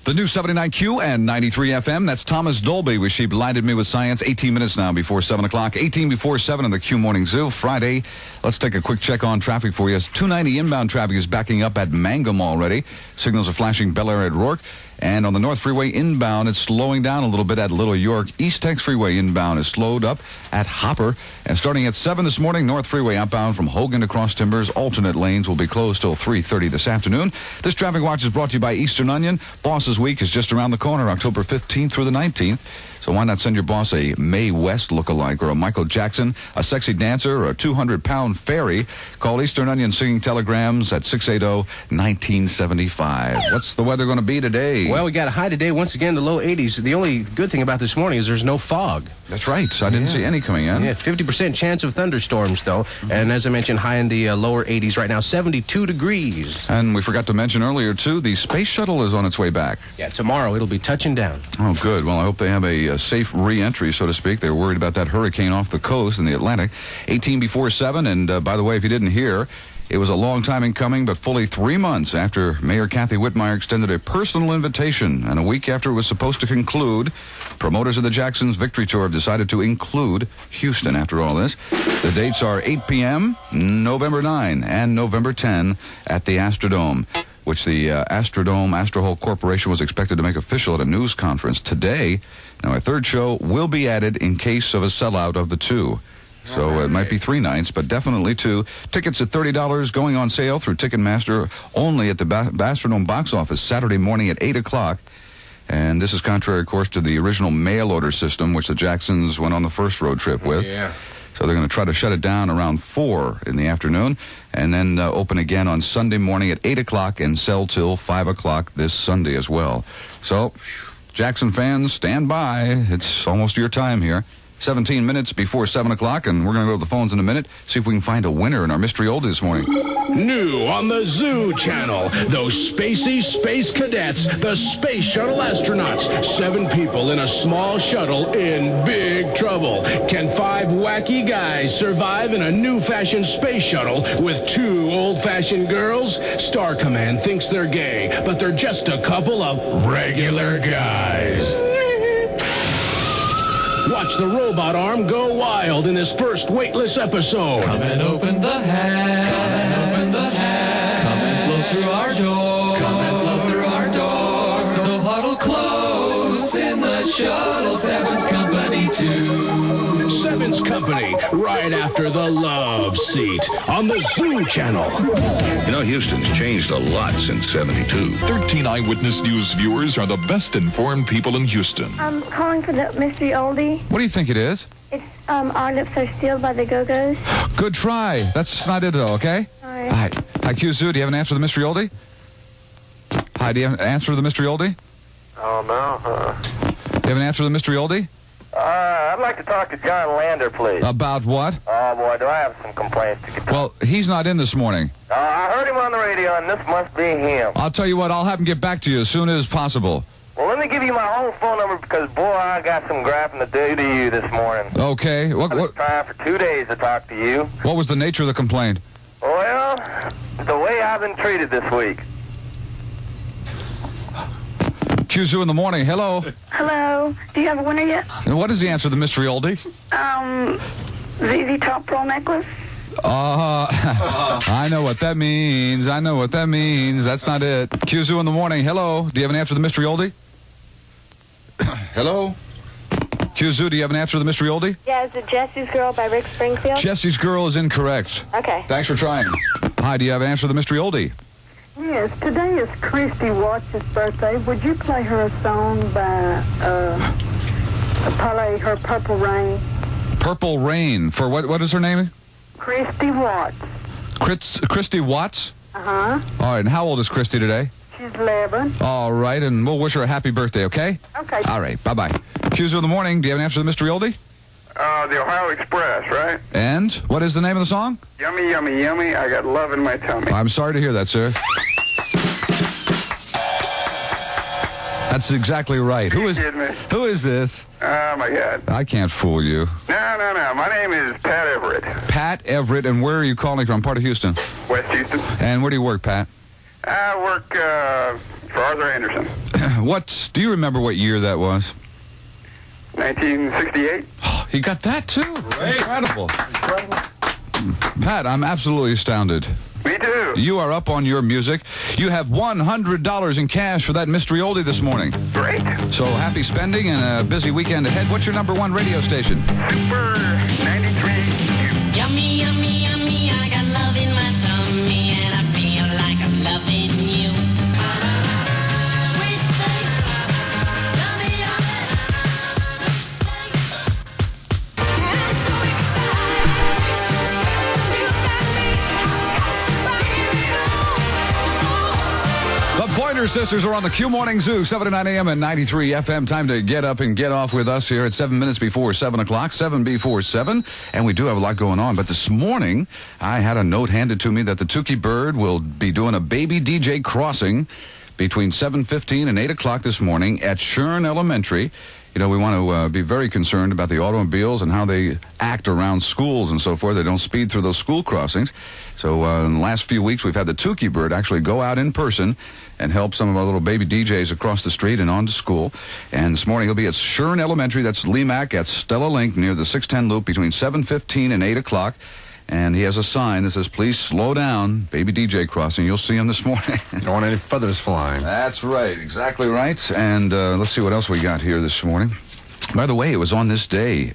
The new 79Q and 93 FM. That's Thomas Dolby with She Blinded Me with Science. 18 minutes now before 7 o'clock. 18 before 7 on the Q Morning Zoo. Friday. Let's take a quick check on traffic for you. 290 inbound traffic is backing up at Mangum already. Signals are flashing Bel Air at Rourke. And on the North Freeway inbound, it's slowing down a little bit at Little York. East Tex Freeway inbound is slowed up at Hopper. And starting at 7 this morning, North Freeway outbound from Hogan to Cross Timbers. Alternate lanes will be closed till 3:30 this afternoon. This traffic watch is brought to you by Eastern Onion. Boss's Week is just around the corner, October 15th through the 19th. So why not send your boss a Mae West lookalike or a Michael Jackson, a sexy dancer, or a 200-pound fairy? Call Eastern Onion Singing Telegrams at 680-1975. What's the weather going to be today? Well, we got a high today, once again, the low 80s. The only good thing about this morning is there's no fog. That's right. I didn't see any coming in. Yeah, 50% chance of thunderstorms, though. Mm-hmm. And as I mentioned, high in the lower 80s right now, 72 degrees. And we forgot to mention earlier, too, the space shuttle is on its way back. Yeah, tomorrow it'll be touching down. Oh, good. Well, I hope they have a safe re-entry, so to speak. They're worried about that hurricane off the coast in the Atlantic. 18 before 7, and by the way, if you didn't hear, it was a long time in coming, but fully 3 months after Mayor Kathy Whitmire extended a personal invitation, and a week after it was supposed to conclude, promoters of the Jacksons Victory Tour have decided to include Houston after all this. The dates are 8 p.m., November 9, and November 10 at the Astrodome, which the Astrodome Astrohole Corporation was expected to make official at a news conference today. Now, a third show will be added in case of a sellout of the two. So it might be 3 nights, but definitely 2. Tickets at $30 going on sale through Ticketmaster only at the Astrodome box office Saturday morning at 8 o'clock. And this is contrary, of course, to the original mail order system, which the Jacksons went on the first road trip with. Yeah. So they're going to try to shut it down around 4 in the afternoon and then open again on Sunday morning at 8 o'clock and sell till 5 o'clock this Sunday as well. So, Jackson fans, stand by. It's almost your time here. 17 minutes before 7 o'clock, and we're going to go to the phones in a minute, see if we can find a winner in our mystery oldie this morning. New on the Zoo Channel, those spacey space cadets, the Space Shuttle astronauts. 7 people in a small shuttle in big trouble. Can 5 wacky guys survive in a new-fashioned space shuttle with 2 old-fashioned girls? Star Command thinks they're gay, but they're just a couple of regular guys. Watch the robot arm go wild in this first weightless episode. Come and open the hatch. Come and open the hatch. Come and flow through our door. Come and flow through our door. So huddle close in the shuttle. Seven's Company 2. Seven's Company, right after the love seat on the Zoo Channel. You know, Houston's changed a lot since 72. 13 Eyewitness News viewers are the best informed people in Houston. I'm calling for the mystery oldie. What do you think it is? It's Our Lips Are Sealed by the Go-Go's. Good try. That's not it, though, okay? All right. Hi. Hi, Q-Zoo. Do you have an answer to the mystery oldie? Hi, do you have an answer to the mystery oldie? Oh, no. Do you have an answer to the mystery oldie? I'd like to talk to John Lander, please. About what? Oh, boy, do I have some complaints to get to. Well, he's not in this morning. I heard him on the radio, and this must be him. I'll tell you what, I'll have him get back to you as soon as possible. Well, let me give you my whole phone number because, boy, I got some graphing to do to you this morning. Okay. I've been trying for 2 days to talk to you. What was the nature of the complaint? Well, the way I've been treated this week. Q-Zoo in the morning. Hello. Hello. Do you have a winner yet? And what is the answer to the mystery oldie? ZZ Top Pearl Necklace. I know what that means. I know what that means. That's not it. Q-Zoo in the morning. Hello. Do you have an answer to the mystery oldie? Hello? Q-Zoo, do you have an answer to the mystery oldie? Yeah, is it Jesse's Girl by Rick Springfield? Jesse's Girl is incorrect. Okay. Thanks for trying. Hi, do you have an answer to the mystery oldie? Yes, today is Christy Watts' birthday. Would you play her a song by play her Purple Rain? Purple Rain. For what is her name? Christy Watts. Christy Watts? Uh-huh. All right, and how old is Christy today? She's 11. All right, and we'll wish her a happy birthday, okay? Okay. All right, bye-bye. Q-Zoo in the morning. Do you have an answer to the mystery oldie? The Ohio Express, right? And what is the name of the song? Yummy, yummy, yummy. I got love in my tummy. I'm sorry to hear that, sir. That's exactly right. Who is this? Oh, my God. I can't fool you. No. My name is Pat Everett. Pat Everett, and where are you calling from? Part of Houston. West Houston. And where do you work, Pat? I work for Arthur Anderson. Do you remember what year that was? 1968. Oh, he got that too. Incredible. Pat, I'm absolutely astounded. Me too. You are up on your music. You have $100 in cash for that mystery oldie this morning. Great. So happy spending and a busy weekend ahead. What's your number one radio station? Super 93. Yummy, yummy, yummy, I got love in my tummy and I feel like I'm loving you. Sweet thing, yummy, yummy, sweet thing. I'm so excited, you got me, The Pointer Sisters are on the Q Morning Zoo, 7 to 9 a.m. and 93 FM. Time to get up and get off with us here at 7 minutes before 7 o'clock, 7 before 7. And we do have a lot going on. But this morning, I had a note handed to me that the Tuki Bird will be doing a baby DJ crossing between 7:15 and 8 o'clock this morning at Shern Elementary. You know, we want to be very concerned about the automobiles and how they act around schools and so forth. They don't speed through those school crossings. So in the last few weeks, we've had the Tuki Bird actually go out in person and help some of our little baby DJs across the street and on to school. And this morning, he'll be at Shern Elementary. That's Lemac at Stella Link near the 610 loop between 7:15 and 8 o'clock. And he has a sign that says, please slow down, baby DJ crossing. You'll see him this morning. Don't want any feathers flying. That's right. Exactly right. And let's see what else we got here this morning. By the way, it was on this day,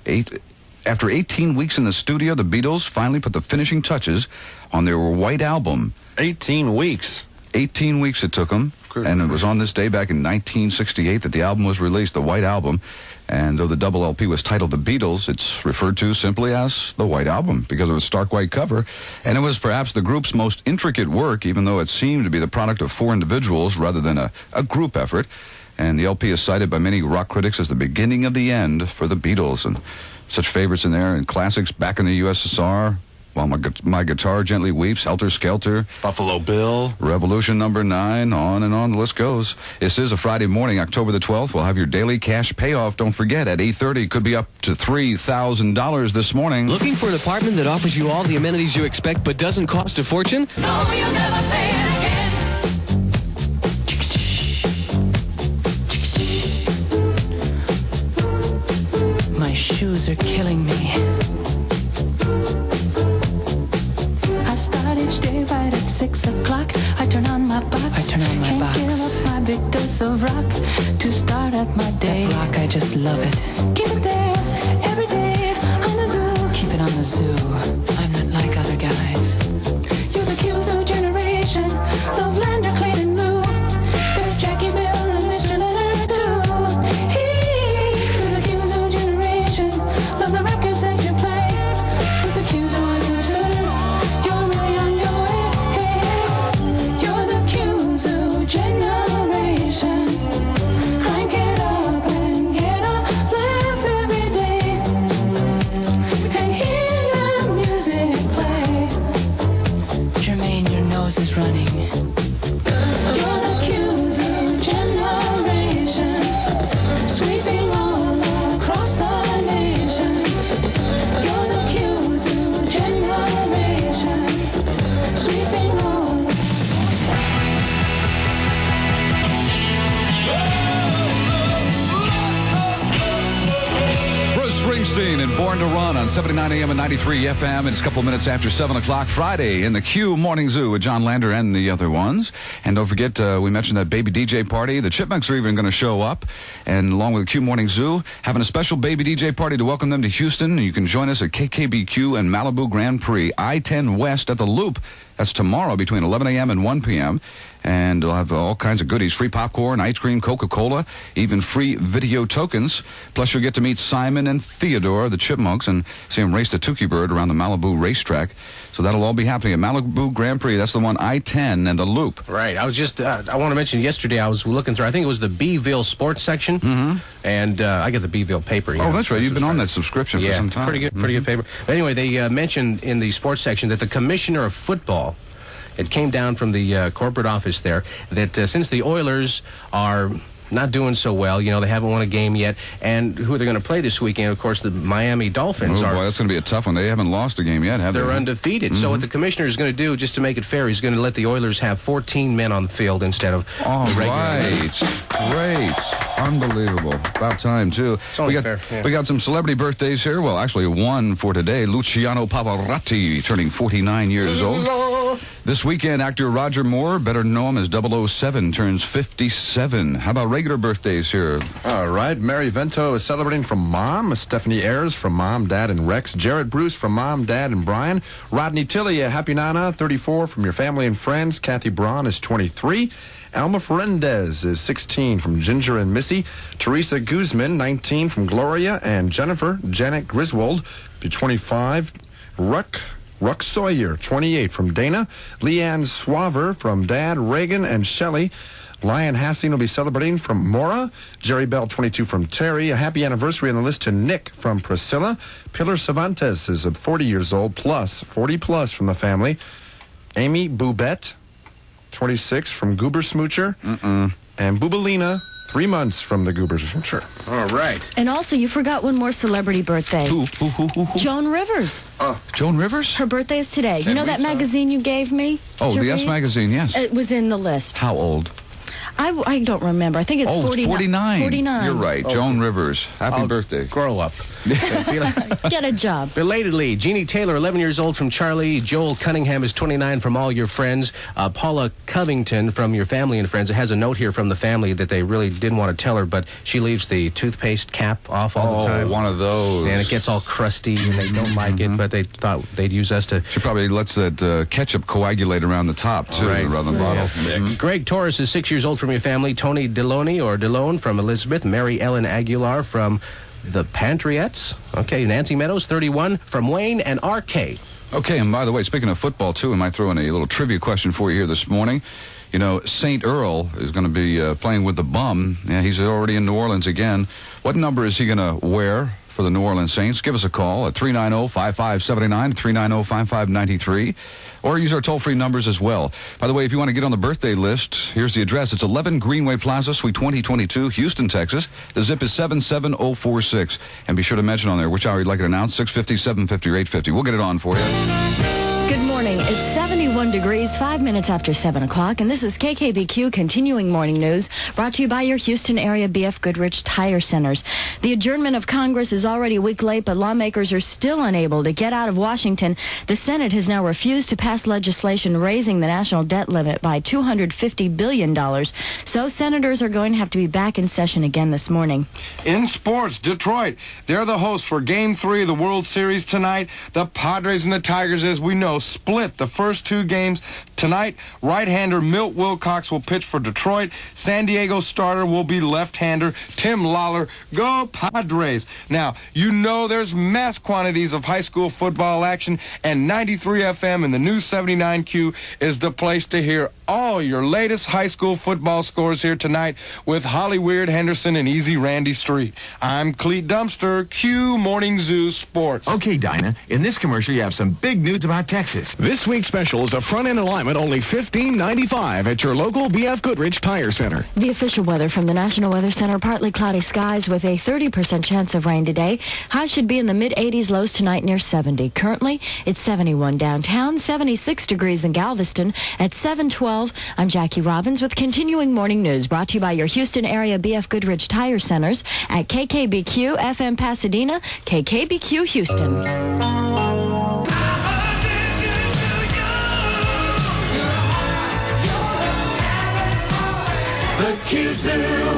after 18 weeks in the studio, the Beatles finally put the finishing touches on their White Album. 18 weeks. 18 weeks it took them. And it was on this day back in 1968 that the album was released, the White Album. And though the double LP was titled The Beatles, it's referred to simply as the White Album because of its stark white cover. And it was perhaps the group's most intricate work, even though it seemed to be the product of 4 individuals rather than a group effort. And the LP is cited by many rock critics as the beginning of the end for the Beatles. And such favorites in there and classics, Back in the USSR, While My Guitar Gently Weeps, Helter Skelter, Buffalo Bill, Revolution Number 9, on and on the list goes. This is a Friday morning, October the 12th. We'll have your daily cash payoff. Don't forget, at 8:30, could be up to $3,000 this morning. Looking for an apartment that offers you all the amenities you expect but doesn't cost a fortune? No, you'll never pay it again. My shoes are killing me. I start each day right at 6 o'clock. I turn on my box. Can't give up my big dose of rock to start up my day. That rock, I just love it. Keep it there every day on the zoo. Keep it on the zoo. I'm not like other guys. You're the Q-Zoo generation. Lovelander, Clayton, Lou. There's Jackie Bill and Mr. Leonard too. You're the Q-Zoo generation. Love the records that you play. With the Q-Zoo on your turn, you're really on your way. You're the Q-Zoo generation. Crank it up and get up, laugh every day, and hear the music play. Jermaine, your nose is running. You're the Q-Zoo generation, sweeping all across the nation. You're the Q-Zoo generation, sweeping all. Bruce Springsteen and Born to Run on 79 a.m. and 93 FM. It's a couple minutes after 7 o'clock Friday in the Q Morning Zoo with John Lander and the other ones. And don't forget, we mentioned that baby DJ party. The Chipmunks are even going to show up. And along with the Q Morning Zoo, having a special baby DJ party to welcome them to Houston. And you can join us at KKBQ and Malibu Grand Prix, I-10 West at the Loop. That's tomorrow between 11 a.m. and 1 p.m. And they'll have all kinds of goodies, free popcorn, ice cream, Coca-Cola, even free video tokens. Plus, you'll get to meet Simon and Theodore, the Chipmunks, and see them race the Tuki Bird around the Malibu racetrack. So that'll all be happening at Malibu Grand Prix. That's the one, I-10 and the Loop. Right. I was just, I want to mention yesterday I was looking through, I think it was the Beeville sports section. Mm-hmm. And I get the Beeville paper. Oh, that's right. You've been on that subscription for some time. Pretty good paper. But anyway, they mentioned in the sports section that the commissioner of football, it came down from the corporate office there, that since the Oilers are not doing so well. You know, they haven't won a game yet. And who they're going to play this weekend, of course, the Miami Dolphins Oh, are. boy, that's going to be a tough one. They haven't lost a game yet, have they? They're undefeated. So what the commissioner is going to do, just to make it fair, he's going to let the Oilers have 14 men on the field instead of the regular. Right. Great. Unbelievable. About time, too. It's only fair. Yeah. We got some celebrity birthdays here. Well, actually, one for today. Luciano Pavarotti, turning 49 years old. This weekend, actor Roger Moore, better known as 007, turns 57. How about regular birthdays here? All right. Mary Vento is celebrating from Mom. Stephanie Ayers from Mom, Dad, and Rex. Jared Bruce from Mom, Dad, and Brian. Rodney Tilley, a happy Nana, 34 from your family and friends. Kathy Braun is 23. Alma Ferendez is 16 from Ginger and Missy. Teresa Guzman, 19 from Gloria and Jennifer. Janet Griswold, be 25. Ruck Sawyer, 28 from Dana. Leanne Swaver from Dad, Reagan, and Shelley. Lion Hassing will be celebrating from Maura. Jerry Bell, 22 from Terry. A happy anniversary on the list to Nick from Priscilla. Pilar Cervantes is 40 years old, plus 40 plus from the family. Amy Boubette, 26 from Goober Smoocher. And Boobalina, 3 months from the Goober Smoocher. All right. And also, you forgot one more celebrity birthday. Who? Joan Rivers. Joan Rivers? Her birthday is today. You know that magazine you gave me? Oh, to the S read? Magazine, yes. It was in the list. How old? I don't remember. I think it's 49. 49. 49. You're right. Joan Rivers. Happy birthday. Grow up. Get a job. Belatedly, Jeannie Taylor, 11 years old from Charlie. Joel Cunningham is 29 from All Your Friends. Paula Covington from Your Family and Friends. It has a note here from the family that they really didn't want to tell her, but she leaves the toothpaste cap off all the time. One of those. And it gets all crusty, and they don't like it, but they thought they'd use us to... She probably lets that ketchup coagulate around the top, too, around the bottle. Greg Torres is 6 years old from Your Family. Tony Deloney or Delone from Elizabeth. Mary Ellen Aguilar from the Patriots. Okay, Nancy Meadows, 31 from Wayne and RK. Okay, and by the way, speaking of football, too, I might throw in a little trivia question for you here this morning. You know, St. Earl is going to be playing with the bum. Yeah, he's already in New Orleans again. What number is he going to wear for the New Orleans Saints? Give us a call at 390-5579, 390-5593, or use our toll-free numbers as well. By the way, if you want to get on the birthday list, here's the address. It's 11 Greenway Plaza, Suite 2022, Houston, Texas. The zip is 77046. And be sure to mention on there which hour you'd like it announced, 650, 750, or 850. We'll get it on for you. Good morning. It's 71 degrees, 5 minutes after 7 o'clock, and this is KKBQ Continuing Morning News, brought to you by your Houston area BF Goodrich Tire Centers. The adjournment of Congress is already a week late, but lawmakers are still unable to get out of Washington. The Senate has now refused to pass legislation raising the national debt limit by $250 billion. So senators are going to have to be back in session again this morning. In sports, Detroit, they're the hosts for Game 3 of the World Series tonight. The Padres and the Tigers, as we know, split the first 2 games tonight. Right-hander Milt Wilcox will pitch for Detroit. San Diego starter will be left-hander Tim Lawler. Go Padres. Now, you know there's mass quantities of high school football action, and 93 FM and the new 79Q is the place to hear all your latest high school football scores here tonight with Holly Weird Henderson and Easy Randy Street. I'm Cleet Dumpster, Q Morning Zoo Sports. Okay, Dinah, in this commercial you have some big news about Texas. This week's special is a front-end alignment only $15.95 at your local BF Goodrich Tire Center. The official weather from the National Weather Center, partly cloudy skies with a 30% chance of rain today. Highs should be in the mid-80s, lows tonight near 70. Currently, it's 71 downtown, 76 degrees in Galveston at 712. I'm Jackie Robbins with Continuing Morning News, brought to you by your Houston area BF Goodrich Tire Centers at KKBQ FM Pasadena, KKBQ Houston. The Q-Zoo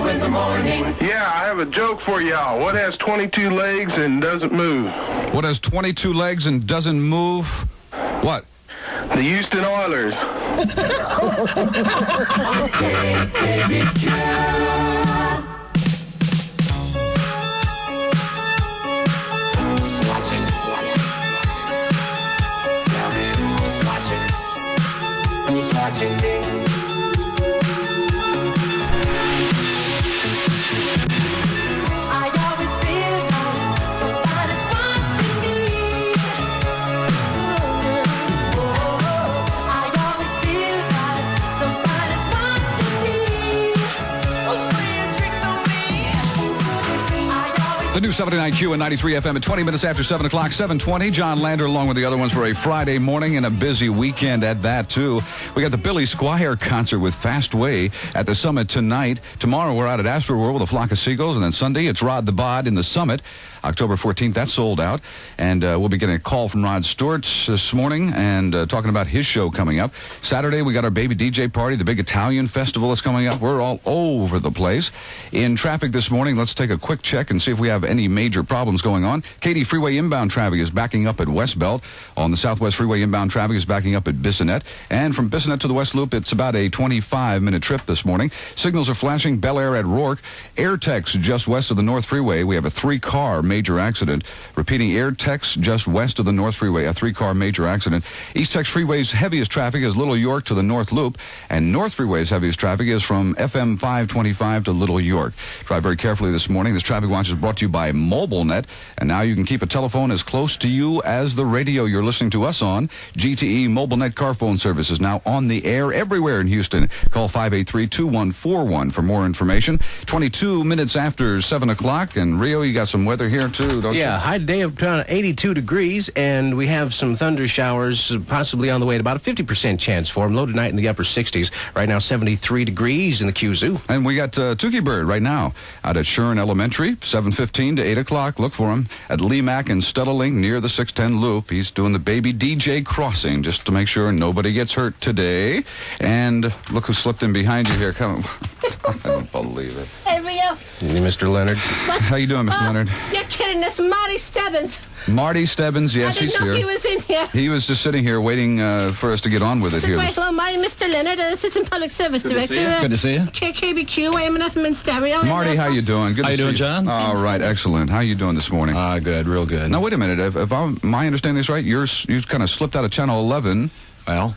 in the morning. Yeah, I have a joke for y'all. What has 22 legs and doesn't move? What has 22 legs and doesn't move? What? The Houston Oilers. Who's watching me? Somebody's watching me. Oh, free and tricky. The new 79Q and 93 FM at 20 minutes after 7 o'clock, 7:20. John Lander along with the other ones for a Friday morning and a busy weekend at that, too. We got the Billy Squier concert with Fast Way at the Summit tonight. Tomorrow we're out at Astroworld with a flock of seagulls, and then Sunday it's Rod the Bod in the Summit. October 14th, that's sold out. And we'll be getting a call from Rod Stewart this morning and talking about his show coming up. Saturday, we got our baby DJ party. The big Italian festival is coming up. We're all over the place. In traffic this morning, let's take a quick check and see if we have any major problems going on. Katy Freeway inbound traffic is backing up at West Belt. On the Southwest Freeway inbound traffic is backing up at Bissonnet. And from Bissonnet to the West Loop, it's about a 25-minute trip this morning. Signals are flashing. Bel Air at Rourke. AirTex just west of the North Freeway. We have a 3-car major accident. Repeating, AirTex just west of the North Freeway, a 3-car major accident. East Tex Freeway's heaviest traffic is Little York to the North Loop, and North Freeway's heaviest traffic is from FM 525 to Little York. Drive very carefully this morning. This traffic watch is brought to you by MobileNet, and now you can keep a telephone as close to you as the radio you're listening to us on. GTE MobileNet car phone service is now on the air everywhere in Houston. Call 583-2141 for more information. 22 minutes after 7 o'clock, and Rio, you got some weather here too, don't you? Yeah, high today of 82 degrees, and we have some thunder showers possibly on the way at about a 50% chance for them. Low tonight in the upper 60s. Right now, 73 degrees in the Q Zoo. And we got Tuki Bird right now out at Sherman Elementary, 7:15 to 8 o'clock. Look for him at Lee Mack and Stella Link near the 610 loop. He's doing the baby DJ crossing just to make sure nobody gets hurt today. And look who slipped in behind you here. Come I don't believe it. Hey, Rio. Hey, Mr. Leonard. How you doing, Mr. Leonard? You're kidding. That's Marty Stebbins. Marty Stebbins, yes, he's here. I didn't know he was in here. He was just sitting here waiting for us to get on with it here. Hello, Marty, Mr. Leonard, Assistant Public Service Director. Good to see you. KKBQ, AM and FM in stereo. Marty, how you doing? Good How to you see doing, John? All right, excellent. How you doing this morning? Good, real good. Now, wait a minute. If my understanding is right, you kind of slipped out of Channel 11. Well,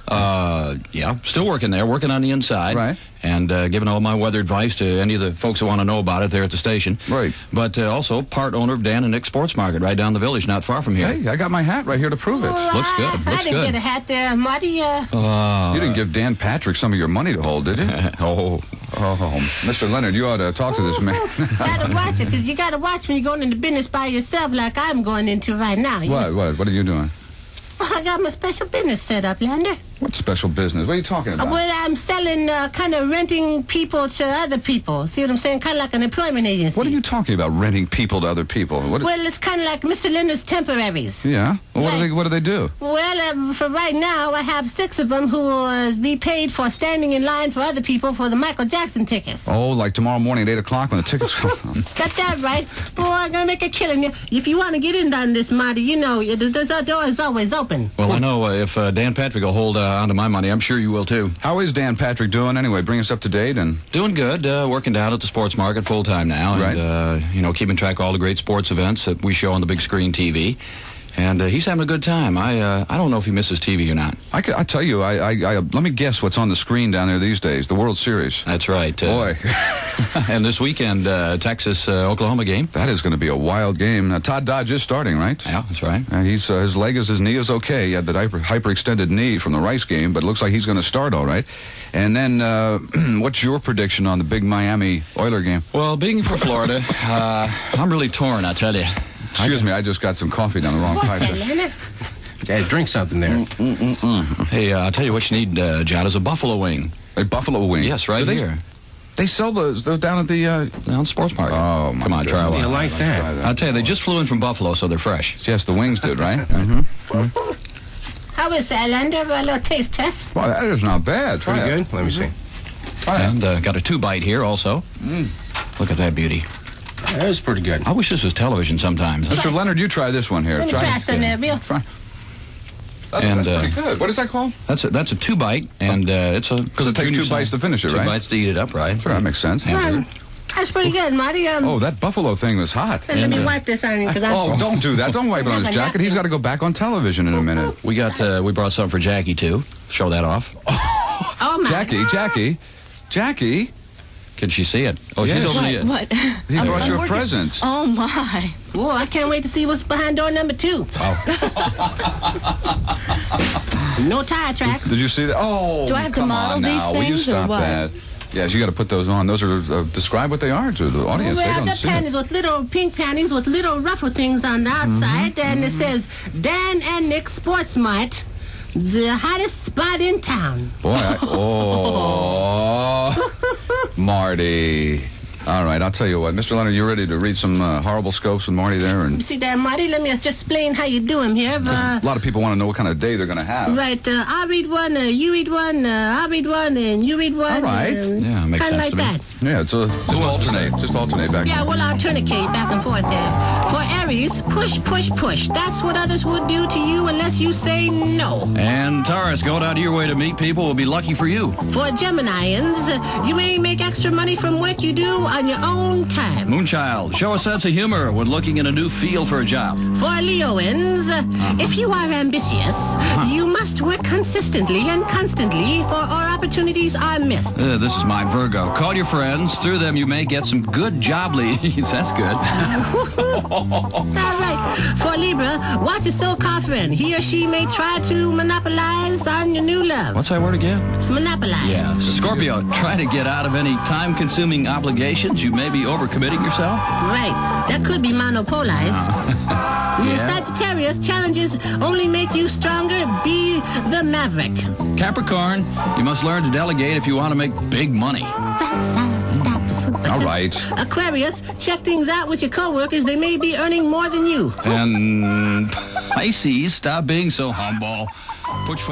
yeah, still working there, working on the inside. Right. And giving all my weather advice to any of the folks that want to know about it there at the station. Right. But also part owner of Dan and Nick Sports Market right down the village, not far from here. Hey, I got my hat right here to prove it. Looks good. I Looks didn't good. get a hat there, Marty. You didn't give Dan Patrick some of your money to hold, did you? Oh, Mr. Leonard, you ought to talk to this man. Gotta watch it, because you gotta watch when you're going into business by yourself like I'm going into right now. What are you doing? Well, I got my special business set up, Lander. What special business? What are you talking about? Well, I'm selling, kind of renting people to other people. See what I'm saying? Kind of like an employment agency. What are you talking about, renting people to other people? Well, it's kind of like Mr. Leonard's temporaries. Yeah? Well, Right. what do they do? Well, for right now, I have 6 of them who will be paid for standing in line for other people for the Michael Jackson tickets. Oh, like tomorrow morning at 8 o'clock when the tickets come. Got that right. Boy, I'm going to make a killing. If you want to get in on this, Marty, you know, the door is always open. well, I know if Dan Patrick will hold onto my money, I'm sure you will too. How is Dan Patrick doing anyway? Bring us up to date and... Doing good. Working down at the sports market full time now. Right. And, keeping track of all the great sports events that we show on the big screen TV. And he's having a good time. I don't know if he misses TV or not. I tell you, let me guess what's on the screen down there these days. The World Series. That's right. Boy. And this weekend, Texas-Oklahoma game. That is going to be a wild game. Todd Dodge is starting, right? Yeah, that's right. His knee is okay. He had that hyperextended knee from the Rice game, but it looks like he's going to start all right. And then, what's your prediction on the big Miami Oiler game? Well, being from Florida, I'm really torn, I tell you. Excuse me, I just got some coffee down the wrong pipe. What's that, Leonard? Yeah, drink something there. Hey, I'll tell you what you need, John, is a buffalo wing. A buffalo wing? Yes, right here. They sell those down at the... Down at the sports market. Oh, my Come on, try one. You like that? I'll tell you, they just flew in from Buffalo, so they're fresh. Yes, the wings did, right? How is that, Lander? A little taste test? Well, that is not bad. Try Pretty it. good. Let me see. And got a 2-bite here also. Look at that beauty. That was pretty good. I wish this was television sometimes. Mr. Leonard, you try this one here. Let me try some there, Bill. Try. That's pretty good. What is that called? That's a 2-bite, and it's a... Because it takes 2 bites to finish it, right? 2 bites to eat it up, right? Sure, that makes sense. That's pretty good, Marty. Oh, that buffalo thing was hot. Let me wipe this on you, because Oh, don't do that. Don't wipe it on his jacket. He's got to go back on television in a minute. We brought something for Jackie, too. Show that off. Oh, my Jackie. Can she see it? Oh, Yes. she's over the... What? He brought you a present. Oh, my. Whoa, I can't wait to see what's behind door number 2. No tire tracks. Did you see that? Oh, Do I have to come model on these now. Will you things or stop what? that? Yes, you got to put those on. Those are describe what they are to the audience. Well, they don't the see panties it. with little pink panties with little ruffle things on the outside, and it says Dan and Nick Sports Mart, the hottest spot in town. Boy, Marty. All right, I'll tell you what, Mr. Leonard, you ready to read some horoscopes with Marty there? And See that, Marty? Let me just explain how you do them here. a lot of people want to know what kind of day they're going to have. Right, I'll read one, you read one, I'll read one, and you read one. All right. Yeah, makes Kind of sense like to me. that. Yeah, it's just alternate back. Yeah, we'll alternate back and forth there. For Aries, push, push, push. That's what others would do to you unless you say no. And Taurus, going out of your way to meet people will be lucky for you. For Geminians, you may make extra money from work you do on your own time. Moonchild, show a sense of humor when looking in a new field for a job. For Leoans, if you are ambitious, you must work consistently and constantly or opportunities are missed. This is my Virgo. Call your friends. Through them, you may get some good job leads. That's good. It's all right. For Libra, watch your so-called friend. He or she may try to monopolize on your new love. What's that word again? It's monopolize. Yeah. Scorpio, try to get out of any time-consuming obligations. You may be overcommitting yourself. Right. That could be monopolize. Sagittarius, challenges only make you stronger. Be the maverick. Capricorn, you must learn to delegate if you want to make big money. All right. Aquarius, check things out with your coworkers. They may be earning more than you. And Pisces, stop being so humble. Put your